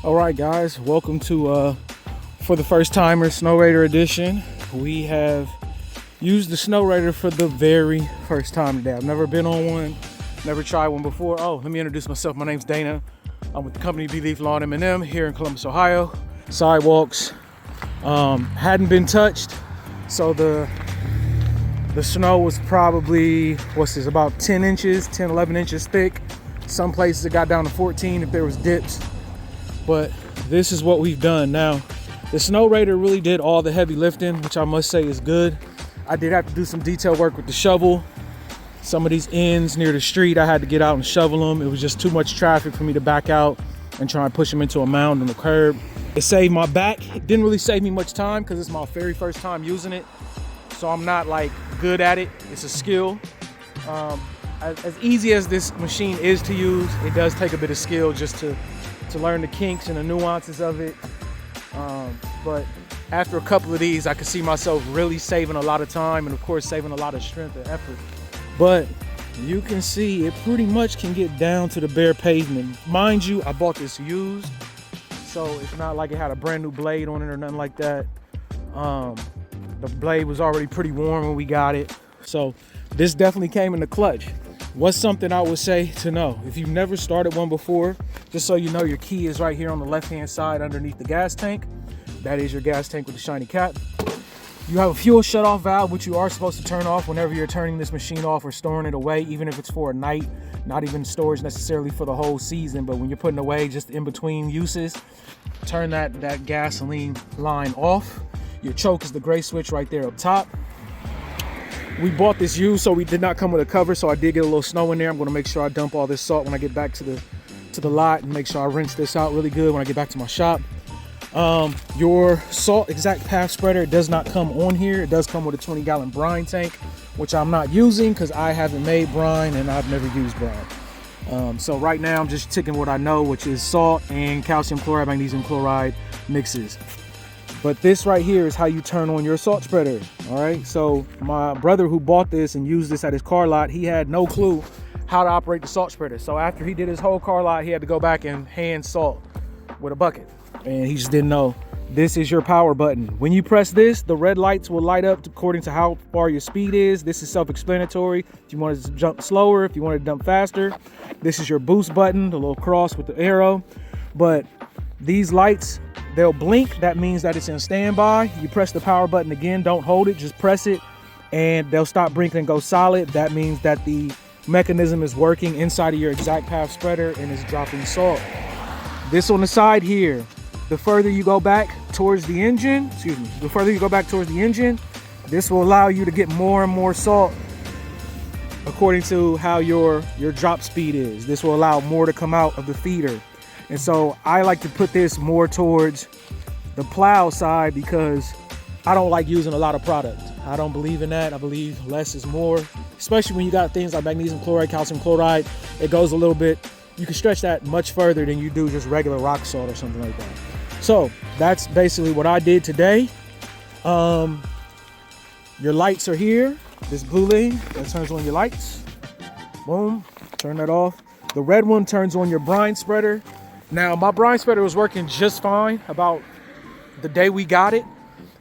All right, guys, welcome to for the first timer Snowrator edition. We have used the Snowrator for the very first time today. I've never been on one, never tried one before. Oh, let me introduce myself. My name's Dana. I'm with the company Belief Lawn M&M here in Columbus, Ohio. Sidewalks hadn't been touched, so the snow was probably, about 10 inches, 10, 11 inches thick. Some places it got down to 14 if there was dips. But this is what we've done. Now, the Snowrator really did all the heavy lifting, which I must say is good. I did have to do some detail work with the shovel. Some of these ends near the street, I had to get out and shovel them. It was just too much traffic for me to back out and try and push them into a mound on the curb. It saved my back. It didn't really save me much time because it's my very first time using it. So I'm not like good at it. It's a skill. As easy as this machine is to use, it does take a bit of skill just to learn the kinks and the nuances of it. But after a couple of these, I could see myself really saving a lot of time and of course saving a lot of strength and effort. But you can see it pretty much can get down to the bare pavement. Mind you, I bought this used, so it's not like it had a brand new blade on it or nothing like that. The blade was already pretty warm when we got it. So this definitely came in the clutch. What's something I would say to know? If you've never started one before, just so you know, your key is right here on the left-hand side underneath the gas tank. That is your gas tank with the shiny cap. You have a fuel shutoff valve, which you are supposed to turn off whenever you're turning this machine off or storing it away, even if it's for a night, not even storage necessarily for the whole season, but when you're putting away just in between uses, turn that gasoline line off. Your choke is the gray switch right there up top. We bought this used, so we did not come with a cover, so I did get a little snow in there. I'm going to make sure I dump all this salt when I get back to the lot and make sure I rinse this out really good when I get back to my shop. Your salt exact path spreader does not come on here. It does come with a 20-gallon brine tank, which I'm not using because I haven't made brine and I've never used brine. So right now I'm just taking what I know, which is salt and calcium chloride, magnesium chloride mixes. But this right here is how you turn on your salt spreader. All right, so my brother who bought this and used this at his car lot, he had no clue how to operate the salt spreader. So after he did his whole car lot, he had to go back and hand salt with a bucket. And he just didn't know. This is your power button. When you press this, the red lights will light up according to how far your speed is. This is self-explanatory. If you want to jump slower, if you want to jump faster, this is your boost button, the little cross with the arrow. But these lights, they'll blink. That means that it's in standby. You press the power button again, don't hold it, just press it, and they'll stop blinking and go solid. That means that the mechanism is working inside of your exact path spreader and is dropping salt. This on the side here, the further you go back towards the engine, this will allow you to get more and more salt according to how your drop speed is. This will allow more to come out of the feeder. And so I like to put this more towards the plow side because I don't like using a lot of product. I don't believe in that. I believe less is more, especially when you got things like magnesium chloride, calcium chloride. It goes a little bit, you can stretch that much further than you do just regular rock salt or something like that. So that's basically what I did today. Your lights are here. This blue lane, that turns on your lights. Boom, turn that off. The red one turns on your brine spreader. Now, my brine spreader was working just fine about the day we got it.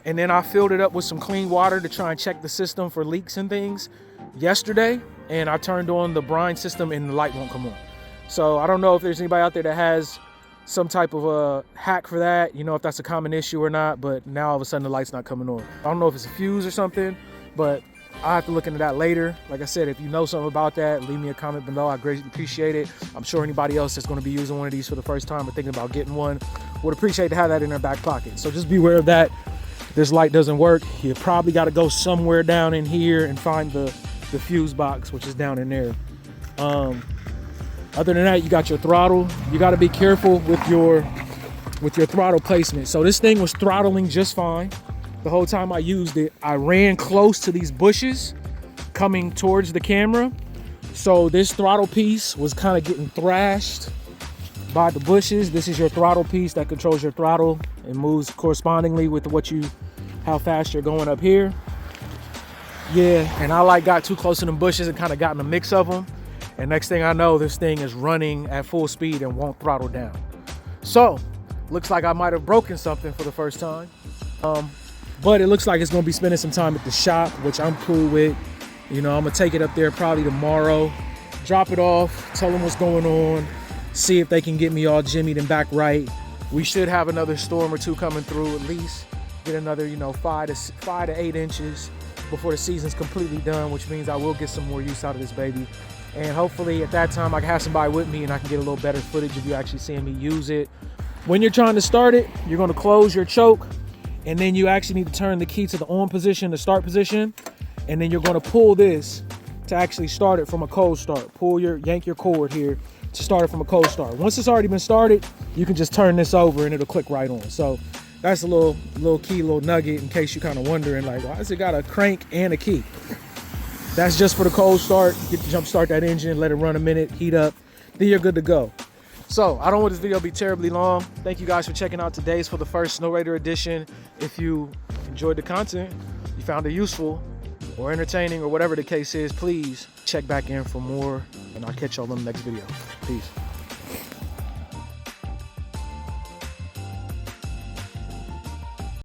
And then I filled it up with some clean water to try and check the system for leaks and things yesterday. And I turned on the brine system and the light won't come on. So I don't know if there's anybody out there that has some type of a hack for that, you know, if that's a common issue or not, but now all of a sudden the light's not coming on. I don't know if it's a fuse or something, but I'll have to look into that later. Like I said, if you know something about that, leave me a comment below. I greatly appreciate it. I'm sure anybody else that's going to be using one of these for the first time or thinking about getting one would appreciate to have that in their back pocket. So just be aware of that. If this light doesn't work, you probably got to go somewhere down in here and find the fuse box, which is down in there. Other than that, you got your throttle. You got to be careful with your throttle placement. So this thing was throttling just fine. The whole time I used it, I ran close to these bushes coming towards the camera. So this throttle piece was kind of getting thrashed by the bushes. This is your throttle piece that controls your throttle and moves correspondingly with how fast you're going up here. Yeah, and I got too close to them bushes and kind of got in the mix of them. And next thing I know, this thing is running at full speed and won't throttle down. So Looks like I might have broken something for the first time. But it looks like it's gonna be spending some time at the shop, which I'm cool with. You know, I'm gonna take it up there probably tomorrow, drop it off, tell them what's going on, see if they can get me all jimmied and back right. We should have another storm or two coming through at least. Get another, you know, 5 to 8 inches before the season's completely done, which means I will get some more use out of this baby. And hopefully at that time I can have somebody with me and I can get a little better footage of you actually seeing me use it. When you're trying to start it, you're gonna close your choke, and then you actually need to turn the key to the on position, the start position, and then you're gonna pull this to actually start it from a cold start. Yank your cord here to start it from a cold start. Once it's already been started, you can just turn this over and it'll click right on. So that's a little key, little nugget in case you're kind of wondering, like, why has it got a crank and a key? That's just for the cold start. Get to jump start that engine, let it run a minute, heat up, then you're good to go. So I don't want this video to be terribly long. Thank you guys for checking out today's for the first Snowrator edition. If you enjoyed the content, you found it useful or entertaining or whatever the case is, please check back in for more, and I'll catch y'all in the next video. Peace.